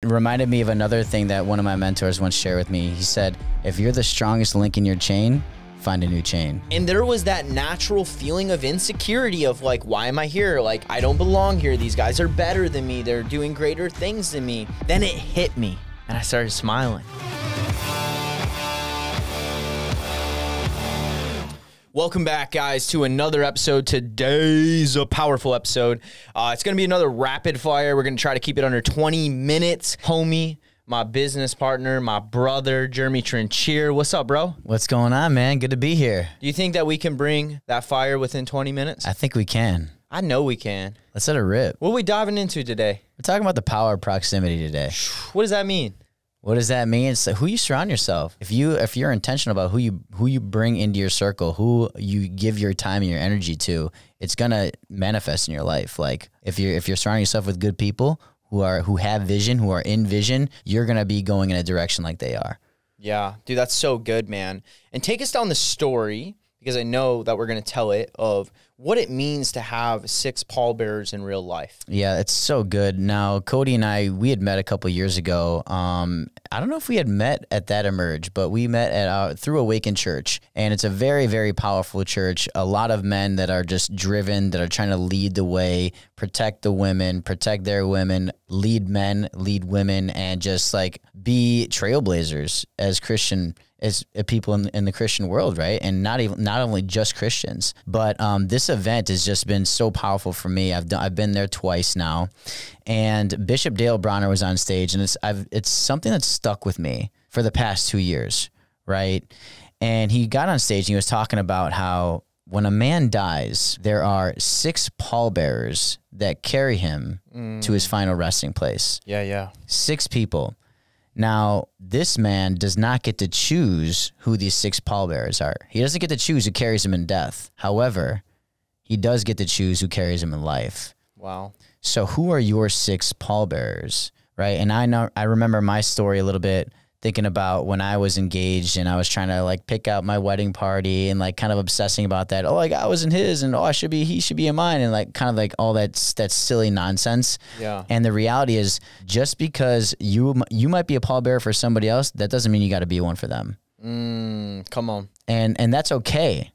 It reminded me of another thing that one of my mentors once shared with me. He said, if you're the strongest link in your chain, find a new chain. And there was that natural feeling of insecurity of like, why am I here? Like, I don't belong here. These guys are better than me. They're doing greater things than me. Then it hit me and I started smiling. Welcome back, guys, to another episode. Today's a powerful episode. It's going to be another rapid fire. We're going to try to keep it under 20 minutes. Homie, my business partner, my brother, Jeremy Trinchere. What's up, bro? What's going on, man? Good to be here. Do you think that we can bring that fire within 20 minutes? I think we can. I know we can. Let's let it rip. What are we diving into today? We're talking about the power of proximity today. What does that mean? What does that mean? It's like who you surround yourself. If you're intentional about who you bring into your circle, who you give your time and your energy to, it's gonna manifest in your life. Like if you're surrounding yourself with good people who have vision, who are in vision, you're gonna be going in a direction like they are. Yeah, dude, that's so good, man. And take us down the story, because I know that we're gonna tell it, of what it means to have 6 pallbearers in real life. Yeah, it's so good. Now, Cody and I, we had met a couple years ago. I don't know if we had met at that Emerge, but we met at through Awaken Church, and it's a very, very powerful church. A lot of men that are just driven, that are trying to lead the way, protect the women, protect their women, lead men, lead women, and just like be trailblazers as people in the Christian world, right? And not only just Christians, but this event has just been so powerful for me. I've been there twice now, and Bishop Dale Bronner was on stage, and it's something that's stuck with me for the past 2 years, right? And he got on stage and he was talking about how when a man dies, there are 6 pallbearers that carry him to his final resting place. Yeah. 6 people. Now, this man does not get to choose who these 6 pallbearers are. He doesn't get to choose who carries him in death. However, he does get to choose who carries him in life. Wow. So who are your 6 pallbearers, right? And I remember my story a little bit, thinking about when I was engaged and I was trying to like pick out my wedding party and like kind of obsessing about that. Oh, like I was in his, and oh, he should be in mine, and like kind of like all that silly nonsense. Yeah. And the reality is, just because you might be a pallbearer for somebody else, that doesn't mean you got to be one for them. Come on. And that's okay,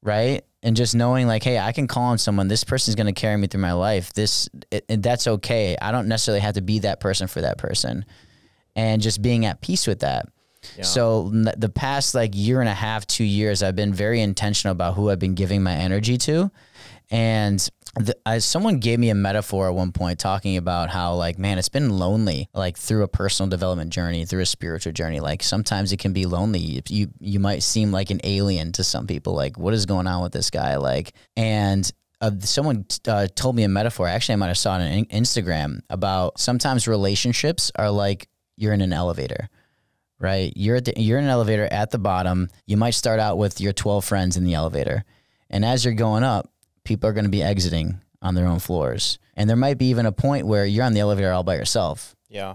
right? And just knowing like, hey, I can call on someone. This person's going to carry me through my life. That's okay. I don't necessarily have to be that person for that person. And just being at peace with that. Yeah. So the past like year and a half, 2 years, I've been very intentional about who I've been giving my energy to. And someone gave me a metaphor at one point talking about how like, man, it's been lonely, like through a personal development journey, through a spiritual journey. Like sometimes it can be lonely. You might seem like an alien to some people. Like, what is going on with this guy? Like, and someone told me a metaphor. Actually, I might have saw it on Instagram about sometimes relationships are like, you're in an elevator, right? You're in an elevator at the bottom. You might start out with your 12 friends in the elevator. And as you're going up, people are going to be exiting on their own floors. And there might be even a point where you're on the elevator all by yourself. Yeah.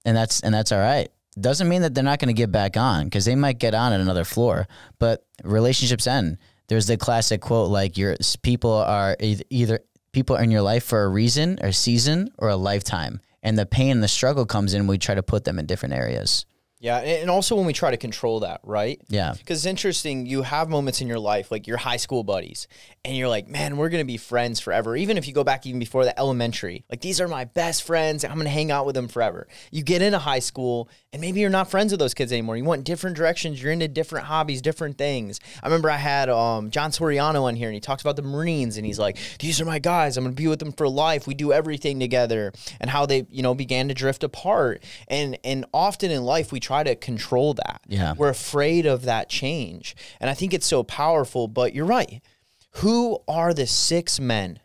And that's all right. Doesn't mean that they're not going to get back on, because they might get on at another floor, but relationships end. There's the classic quote, like people are in your life for a reason, or a season, or a lifetime. And the pain and the struggle comes in when we try to put them in different areas. Yeah, and also when we try to control that, right? Yeah. Because it's interesting, you have moments in your life, like your high school buddies, and you're like, man, we're going to be friends forever. Even if you go back even before the elementary, like these are my best friends, I'm going to hang out with them forever. You get into high school, and maybe you're not friends with those kids anymore. You want different directions, you're into different hobbies, different things. I remember I had John Soriano on here, and he talks about the Marines, and he's like, these are my guys, I'm going to be with them for life. We do everything together, and how they, began to drift apart. And often in life, we try to control that. Yeah. We're afraid of that change. And I think it's so powerful, but you're right. Who are the 6 men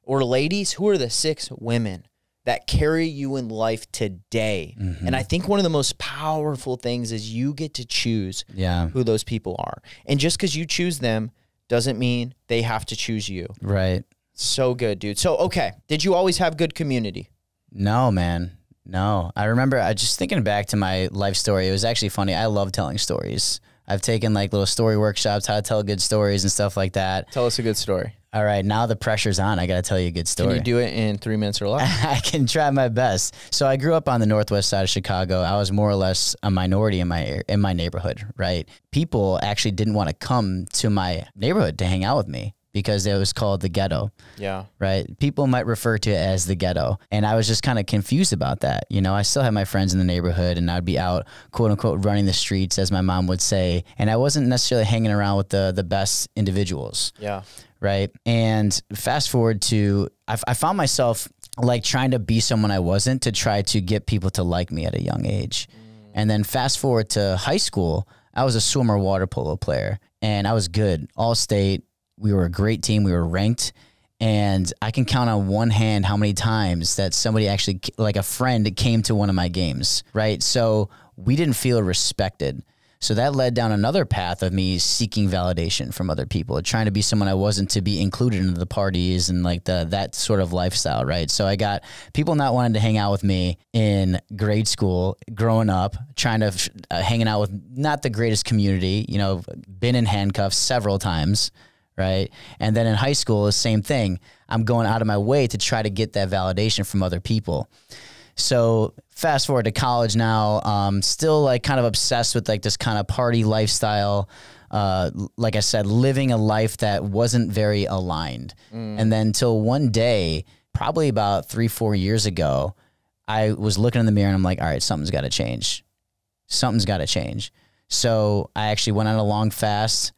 or ladies? Who are the 6 women that carry you in life today? Mm-hmm. And I think one of the most powerful things is you get to choose who those people are. And just because you choose them doesn't mean they have to choose you. Right. So good, dude. So, okay. Did you always have good community? No, man. No. I remember just thinking back to my life story. It was actually funny. I love telling stories. I've taken like little story workshops, how to tell good stories and stuff like that. Tell us a good story. All right, now the pressure's on. I got to tell you a good story. Can you do it in 3 minutes or less? I can try my best. So I grew up on the northwest side of Chicago. I was more or less a minority in my neighborhood, right? People actually didn't want to come to my neighborhood to hang out with me because it was called the ghetto. Yeah. Right? People might refer to it as the ghetto. And I was just kind of confused about that. You know, I still had my friends in the neighborhood and I'd be out, quote unquote, running the streets, as my mom would say. And I wasn't necessarily hanging around with the best individuals. Yeah. Right. And fast forward to, I found myself like trying to be someone I wasn't to try to get people to like me at a young age. And then fast forward to high school, I was a swimmer water polo player and I was good, all state. We were a great team. We were ranked. And I can count on one hand how many times that somebody actually, like a friend, came to one of my games. Right. So we didn't feel respected. So that led down another path of me seeking validation from other people, trying to be someone I wasn't to be included into the parties and like that sort of lifestyle, right? So I got people not wanting to hang out with me in grade school, growing up, trying to hanging out with not the greatest community, you know, been in handcuffs several times, right? And then in high school, the same thing. I'm going out of my way to try to get that validation from other people. So fast forward to college now, still like kind of obsessed with like this kind of party lifestyle. Like I said, living a life that wasn't very aligned. And then till one day, probably about 3-4 years ago, I was looking in the mirror and I'm like, all right, something's got to change. Something's got to change. So I actually went on a long fast.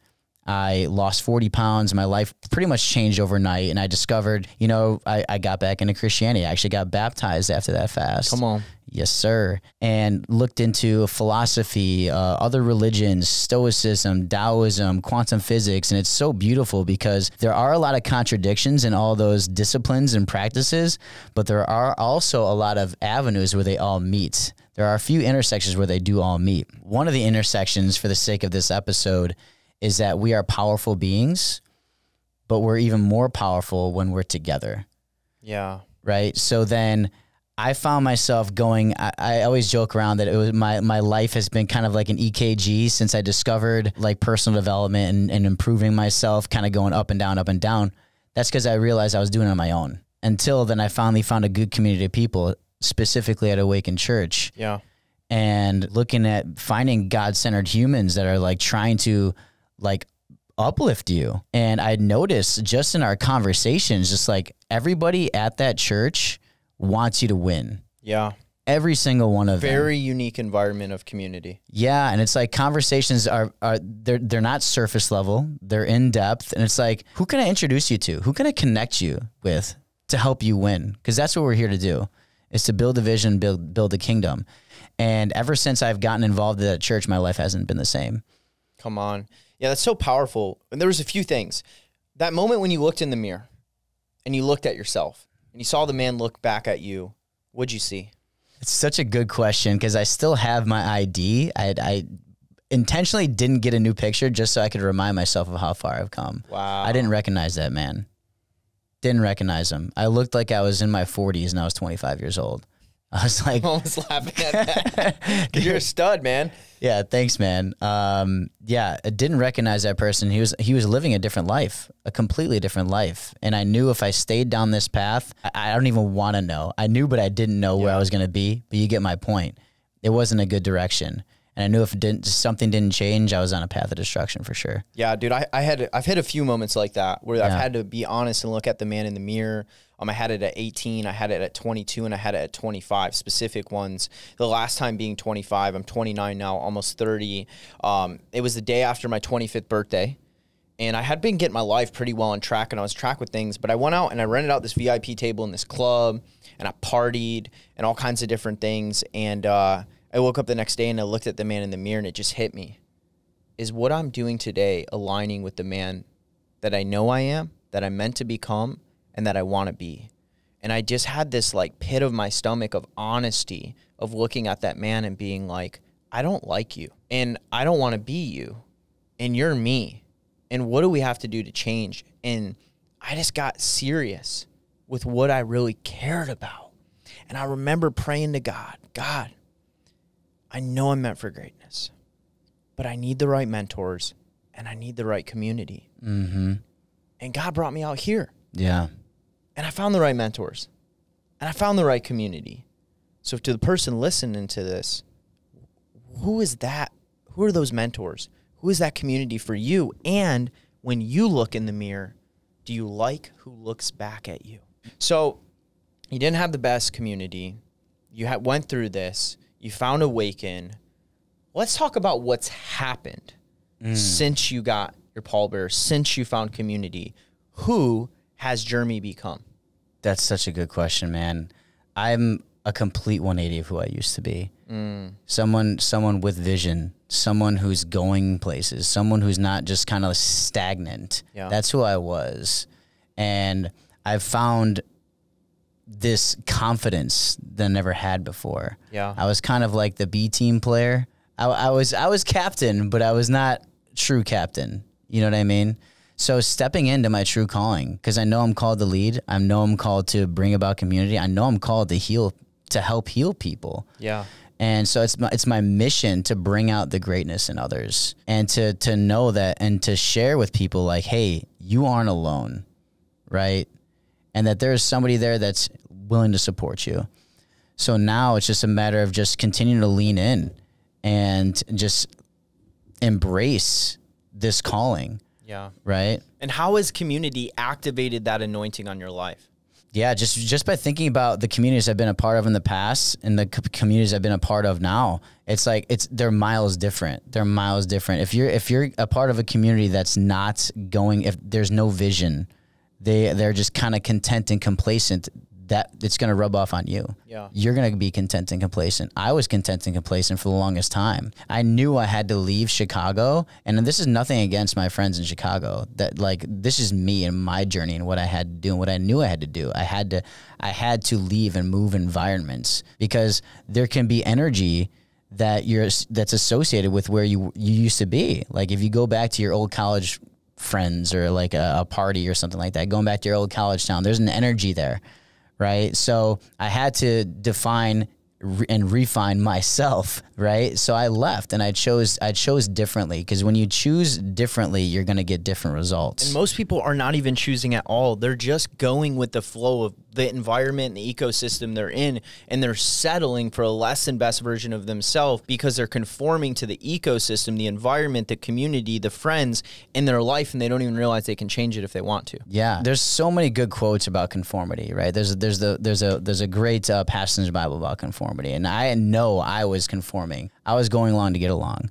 I lost 40 pounds. My life pretty much changed overnight. And I discovered, you know, I got back into Christianity. I actually got baptized after that fast. Come on. Yes, sir. And looked into philosophy, other religions, Stoicism, Taoism, quantum physics. And it's so beautiful because there are a lot of contradictions in all those disciplines and practices, but there are also a lot of avenues where they all meet. There are a few intersections where they do all meet. One of the intersections, for the sake of this episode, is that we are powerful beings, but we're even more powerful when we're together. Yeah. Right? So then I found myself going, I always joke around that it was my life has been kind of like an EKG since I discovered like personal development and improving myself, kind of going up and down, up and down. That's because I realized I was doing it on my own. Until then, I finally found a good community of people, specifically at Awakened Church. Yeah. And looking at finding God-centered humans that are like trying to like uplift you. And I noticed just in our conversations, just like everybody at that church wants you to win. Yeah. Every single one of them. Very unique environment of community. Yeah. And it's like conversations they're not surface level, they're in depth. And it's like, who can I introduce you to? Who can I connect you with to help you win? Because that's what we're here to do, is to build a vision, build a kingdom. And ever since I've gotten involved in that church, my life hasn't been the same. Come on. Yeah, that's so powerful. And there was a few things. That moment when you looked in the mirror and you looked at yourself and you saw the man look back at you, what'd you see? It's such a good question because I still have my ID. I intentionally didn't get a new picture just so I could remind myself of how far I've come. Wow. I didn't recognize that man. Didn't recognize him. I looked like I was in my 40s and I was 25 years old. I was like, I'm almost laughing at that. You're a stud, man. Yeah, thanks, man. Yeah, I didn't recognize that person. He was living a different life, a completely different life. And I knew if I stayed down this path, I don't even want to know. I knew, but I didn't know where I was going to be. But you get my point. It wasn't a good direction. And I knew if something didn't change, I was on a path of destruction for sure. Yeah, dude, I've had a few moments like that where I've had to be honest and look at the man in the mirror. I had it at 18, I had it at 22, and I had it at 25, specific ones. The last time being 25, I'm 29 now, almost 30. It was the day after my 25th birthday, and I had been getting my life pretty well on track, and I was track with things, but I went out and I rented out this VIP table in this club, and I partied, and all kinds of different things, and I woke up the next day, and I looked at the man in the mirror, and it just hit me. Is what I'm doing today aligning with the man that I know I am, that I'm meant to become, and that I want to be? And I just had this like pit of my stomach of honesty of looking at that man and being like, I don't like you and I don't want to be you and you're me. And what do we have to do to change? And I just got serious with what I really cared about. And I remember praying to God, God, I know I'm meant for greatness, but I need the right mentors and I need the right community. Mm-hmm. And God brought me out here. Yeah. And I found the right mentors. And I found the right community. So to the person listening to this, who is that? Who are those mentors? Who is that community for you? And when you look in the mirror, do you like who looks back at you? So you didn't have the best community. You went through this. You found Awaken. Let's talk about what's happened since you got your pallbearers, since you found community. Who has Jeremy become? That's such a good question, man. I'm a complete 180 of who I used to be. Someone with vision, someone who's going places, someone who's not just kind of stagnant. Yeah. That's who I was. And I've found this confidence that I never had before. Yeah. I was kind of like the B team player. I was captain, but I was not true captain. You know what I mean? So stepping into my true calling, because I know I'm called to lead. I know I'm called to bring about community. I know I'm called to heal, to help heal people. Yeah. And so it's my mission to bring out the greatness in others and to know that and to share with people like, hey, you aren't alone, right? And that there's somebody there that's willing to support you. So now it's just a matter of just continuing to lean in and just embrace this calling. Yeah. Right. And how has community activated that anointing on your life? Yeah, just by thinking about the communities I've been a part of in the past and the communities I've been a part of now, it's like they're miles different. They're miles different. If you're a part of a community that's not going, if there's no vision, they're just kind of content and complacent, that it's going to rub off on you. Yeah. You're going to be content and complacent. I was content and complacent for the longest time. I knew I had to leave Chicago, and this is nothing against my friends in Chicago. That like this is me and my journey and what I had to do and what I knew I had to do. I had to leave and move environments because there can be energy that's associated with where you used to be. Like if you go back to your old college friends or like a party or something like that, going back to your old college town, there's an energy there. Right. So I had to define and refine myself. Right. So I left and I chose differently, because when you choose differently, you're going to get different results. And most people are not even choosing at all. They're just going with the flow of the environment and the ecosystem they're in, and they're settling for a less than best version of themselves because they're conforming to the ecosystem, the environment, the community, the friends in their life, and they don't even realize they can change it if they want to. Yeah, there's so many good quotes about conformity, right? There's a great passage in the Bible about conformity, and I know I was conforming. I was going along to get along.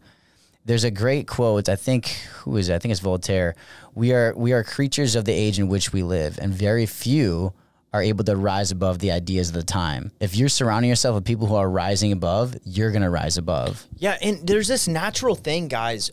There's a great quote. I think it's Voltaire. We are creatures of the age in which we live, and very few are able to rise above the ideas of the time. If you're surrounding yourself with people who are rising above, you're going to rise above. Yeah, and there's this natural thing, guys.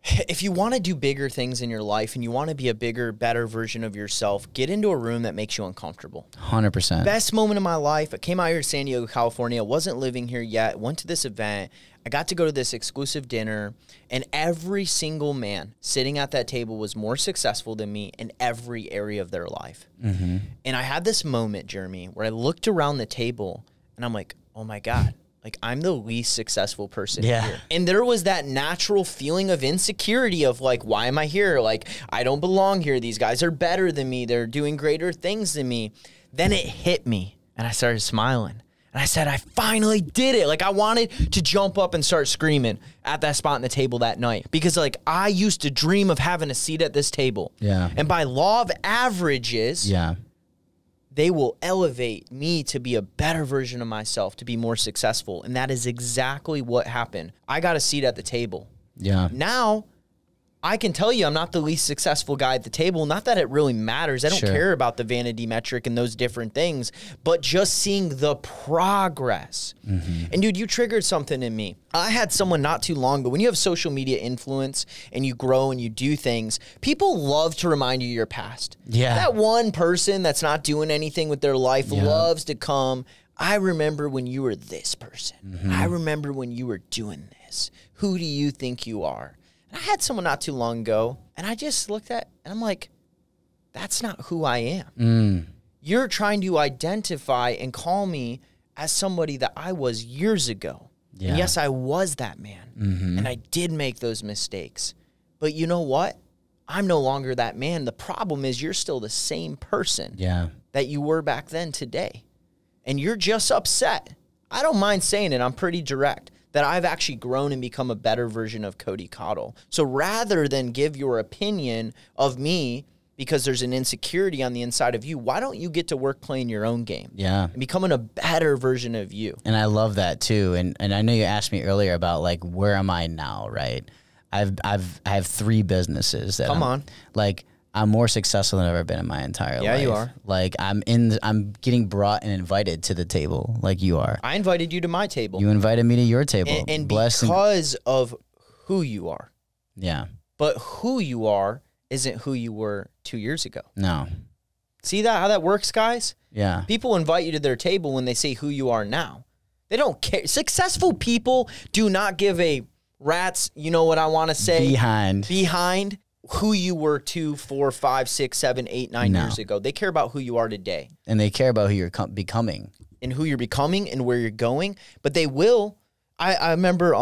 If you want to do bigger things in your life and you want to be a bigger, better version of yourself, get into a room that makes you uncomfortable. 100%. Best moment of my life. I came out here to San Diego, California. I wasn't living here yet. Went to this event. I got to go to this exclusive dinner, and every single man sitting at that table was more successful than me in every area of their life. Mm-hmm. And I had this moment, Jeremy, where I looked around the table and I'm like, oh my God, like I'm the least successful person here. And there was that natural feeling of insecurity of like, why am I here? Like, I don't belong here. These guys are better than me. They're doing greater things than me. Then it hit me and I started smiling. And I said, I finally did it. Like I wanted to jump up and start screaming at that spot on the table that night, because like I used to dream of having a seat at this table. Yeah. And by law of averages, they will elevate me to be a better version of myself, to be more successful. And that is exactly what happened. I got a seat at the table. Yeah. Now I can tell you I'm not the least successful guy at the table. Not that it really matters. I don't care about the vanity metric and those different things, but just seeing the progress. Mm-hmm. And dude, you triggered something in me. I had someone not too long ago, when you have social media influence and you grow and you do things, people love to remind you of your past. Yeah. That one person that's not doing anything with their life loves to come. I remember when you were this person. Mm-hmm. I remember when you were doing this. Who do you think you are? And I had someone not too long ago, and I just looked at, and I'm like, that's not who I am. Mm. You're trying to identify and call me as somebody that I was years ago. Yeah. And yes, I was that man, and I did make those mistakes. But you know what? I'm no longer that man. The problem is you're still the same person that you were back then today. And you're just upset. I don't mind saying it. I'm pretty direct that I've actually grown and become a better version of Cody Cottle. So rather than give your opinion of me because there's an insecurity on the inside of you, why don't you get to work playing your own game? And becoming a better version of you. And I love that too. And I know you asked me earlier about like, where am I now, right? I have 3 businesses that like, I'm more successful than I've ever been in my entire life. Yeah, you are. Like I'm getting brought and invited to the table like you are. I invited you to my table. You invited me to your table. And because of who you are. Yeah. But who you are isn't who you were 2 years ago. No. See that how that works, guys? Yeah. People invite you to their table when they say who you are now. They don't care. Successful people do not give a rat's, you know what I want to say? Behind who you were 2, 4, 5, 6, 7, 8, 9 years ago. They care about who you are today. And they care about who you're becoming. And who you're becoming and where you're going. But they will. I remember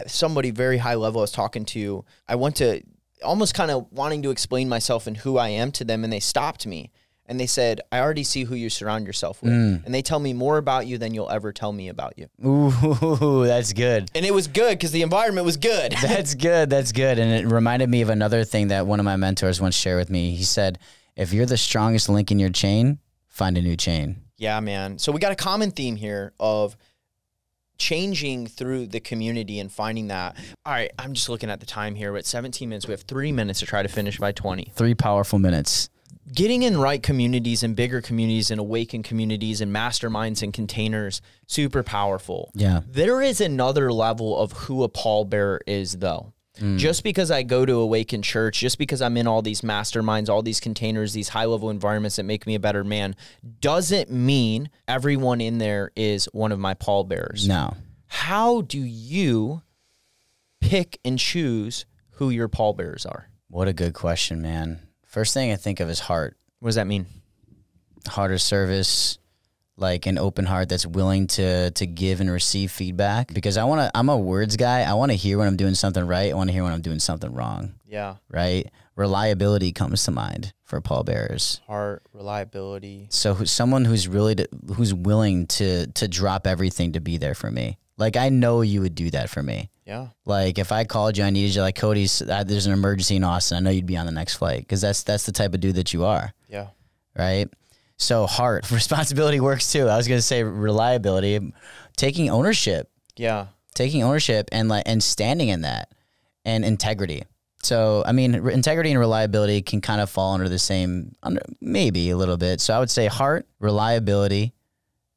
somebody very high level I was talking to. I went to almost kind of wanting to explain myself and who I am to them. And they stopped me. And they said, I already see who you surround yourself with. And they tell me more about you than you'll ever tell me about you. Ooh, that's good. And it was good because the environment was good. That's good. That's good. And it reminded me of another thing that one of my mentors once shared with me. He said, if you're the strongest link in your chain, find a new chain. Yeah, man. So we got a common theme here of changing through the community and finding that. All right, I'm just looking at the time here. We're at 17 minutes. We have 3 minutes to try to finish by 20. 3 powerful minutes. Getting in right communities and bigger communities and awakened communities and masterminds and containers, super powerful. Yeah. There is another level of who a pallbearer is, though. Just because I go to Awakened Church, just because I'm in all these masterminds, all these containers, these high-level environments that make me a better man, doesn't mean everyone in there is one of my pallbearers. No. How do you pick and choose who your pallbearers are? What a good question, man. First thing I think of is heart. What does that mean? Heart of service, like an open heart that's willing to give and receive feedback. Because I'm a words guy. I want to hear when I'm doing something right. I want to hear when I'm doing something wrong. Yeah. Right? Reliability comes to mind for pallbearers. Heart, reliability. So someone who's willing to drop everything to be there for me. Like, I know you would do that for me. Yeah. Like, if I called you, I needed you, like, Cody, there's an emergency in Austin. I know you'd be on the next flight because that's the type of dude that you are. Yeah. Right? So heart, responsibility works too. I was going to say reliability, taking ownership. Yeah. Taking ownership and standing in that, and integrity. So, I mean, integrity and reliability can kind of fall under the same, maybe a little bit. So I would say heart, reliability,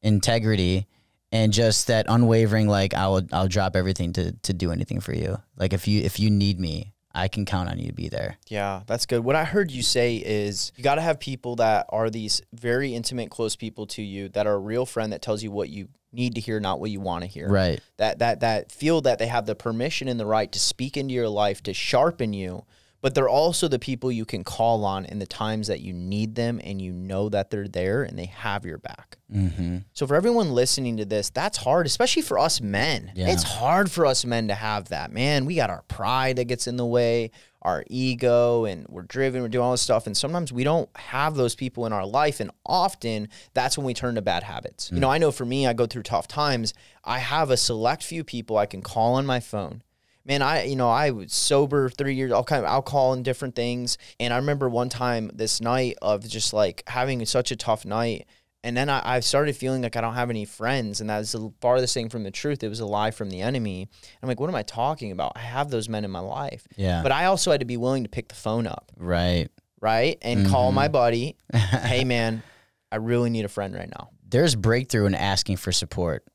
integrity, and just that unwavering, like, I'll drop everything to do anything for you. Like, if you need me, I can count on you to be there. Yeah, that's good. What I heard you say is you got to have people that are these very intimate, close people to you that are a real friend that tells you what you need to hear, not what you want to hear. Right. That feel that they have the permission and the right to speak into your life, to sharpen you, but they're also the people you can call on in the times that you need them and you know that they're there and they have your back. Mm-hmm. So for everyone listening to this, that's hard, especially for us men. Yeah. It's hard for us men to have that. Man, we got our pride that gets in the way, our ego, and we're driven, we're doing all this stuff. And sometimes we don't have those people in our life. And often that's when we turn to bad habits. You know, I know for me, I go through tough times. I have a select few people I can call on my phone. Man, I was sober 3 years, all kind of alcohol and different things. And I remember one time this night of just like having such a tough night. And then I started feeling like I don't have any friends. And that was the farthest thing from the truth. It was a lie from the enemy. I'm like, what am I talking about? I have those men in my life. Yeah. But I also had to be willing to pick the phone up. Right. Right. And call my buddy. Hey, man, I really need a friend right now. There's breakthrough in asking for support.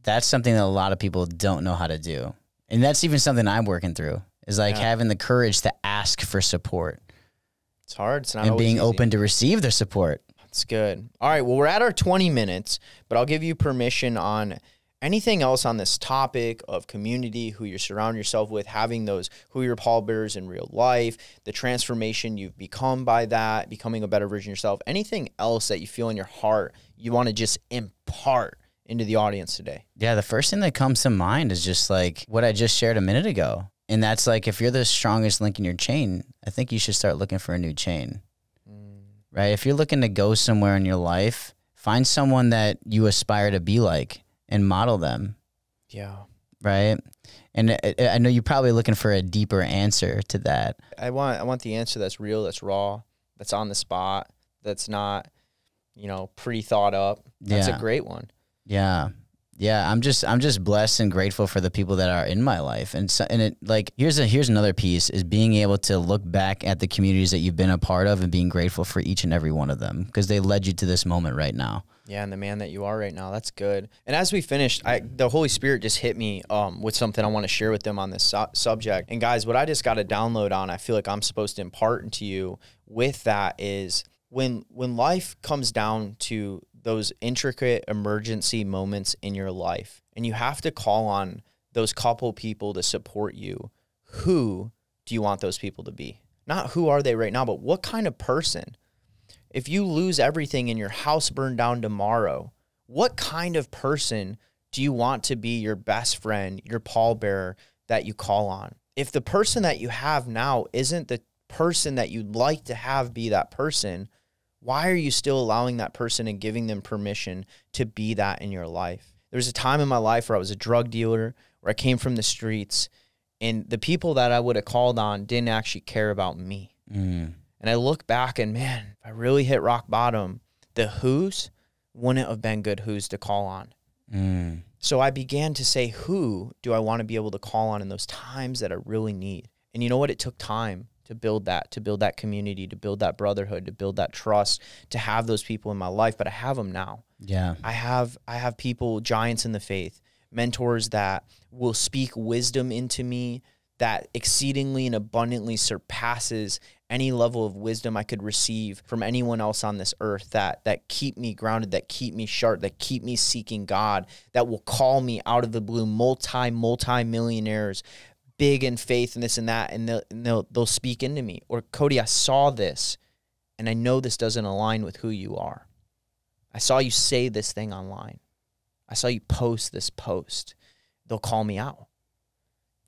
That's something that a lot of people don't know how to do. And that's even something I'm working through, is like having the courage to ask for support. It's hard. It's not always being easy. Open to receive the support. That's good. All right. Well, we're at our 20 minutes, but I'll give you permission on anything else on this topic of community, who you surround yourself with, having those, who your pallbearers in real life, the transformation you've become by that, becoming a better version of yourself, anything else that you feel in your heart you want to just impart into the audience today. Yeah, the first thing that comes to mind is just like what I just shared a minute ago. And that's like, if you're the strongest link in your chain, I think you should start looking for a new chain, right? If you're looking to go somewhere in your life, find someone that you aspire to be like and model them. Yeah. Right. And I know you're probably looking for a deeper answer to that. I want the answer that's real, that's raw, that's on the spot, that's not, you know, pre-thought up. That's a great one. Yeah. Yeah, I'm just blessed and grateful for the people that are in my life. And so, and it, like, here's another piece, is being able to look back at the communities that you've been a part of and being grateful for each and every one of them, because they led you to this moment right now. Yeah, and the man that you are right now. That's good. And as we finished, the Holy Spirit just hit me with something I want to share with them on this subject. And guys, what I just got to download on, I feel like I'm supposed to impart into you with that, is when life comes down to those intricate emergency moments in your life, and you have to call on those couple people to support you, who do you want those people to be? Not who are they right now, but what kind of person? If you lose everything and your house burned down tomorrow, what kind of person do you want to be your best friend, your pallbearer that you call on? If the person that you have now isn't the person that you'd like to have be that person, why are you still allowing that person and giving them permission to be that in your life? There was a time in my life where I was a drug dealer, where I came from the streets, and the people that I would have called on didn't actually care about me. And I look back and, man, if I really hit rock bottom, the who's wouldn't have been good who's to call on. So I began to say, who do I want to be able to call on in those times that I really need? And you know what? It took time to build that community, to build that brotherhood, to build that trust, to have those people in my life. But I have them now. Yeah. I have people, giants in the faith, mentors that will speak wisdom into me that exceedingly and abundantly surpasses any level of wisdom I could receive from anyone else on this earth, that keep me grounded, that keep me sharp, that keep me seeking God, that will call me out of the blue, multi-millionaires, big in faith and this and that, and they'll speak into me. Or, Cody, I saw this, and I know this doesn't align with who you are. I saw you say this thing online. I saw you post this post. They'll call me out.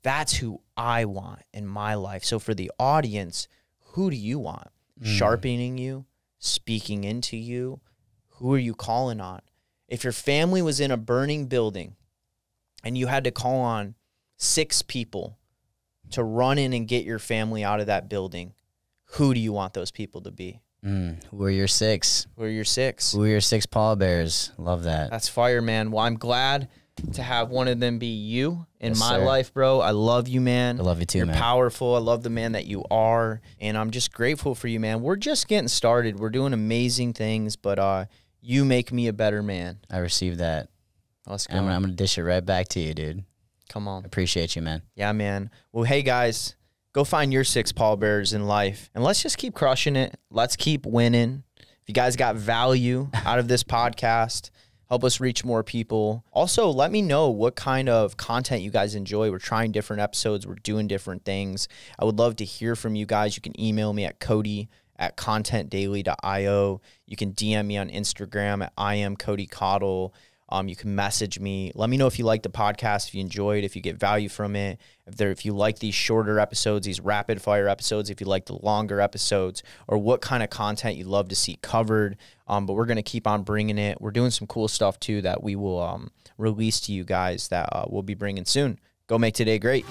That's who I want in my life. So for the audience, who do you want? Sharpening you, speaking into you? Who are you calling on? If your family was in a burning building and you had to call on 6 people to run in and get your family out of that building, who do you want those people to be? Who are your 6? Who are your 6? Who are your 6 pallbearers? Love that. That's fire, man. Well, I'm glad to have one of them be you in my life, bro. I love you, man. I love you too, You're man. powerful. I love the man that you are, and I'm just grateful for you, man. We're just getting started. We're doing amazing things, but you make me a better man. I received that. Let's go. I'm gonna dish it right back to you, dude. Come on. Appreciate you, man. Yeah, man. Well, hey, guys, go find your 6 pallbearers in life, and let's just keep crushing it. Let's keep winning. If you guys got value out of this podcast, help us reach more people. Also, let me know what kind of content you guys enjoy. We're trying different episodes. We're doing different things. I would love to hear from you guys. You can email me at cody@contentdaily.io. You can DM me on Instagram at IamCodyCottle. You can message me. Let me know if you like the podcast, if you enjoyed, if you get value from it, if you like these shorter episodes, these rapid fire episodes, if you like the longer episodes, or what kind of content you'd love to see covered. But we're going to keep on bringing it. We're doing some cool stuff too that we will release to you guys that we'll be bringing soon. Go make today great.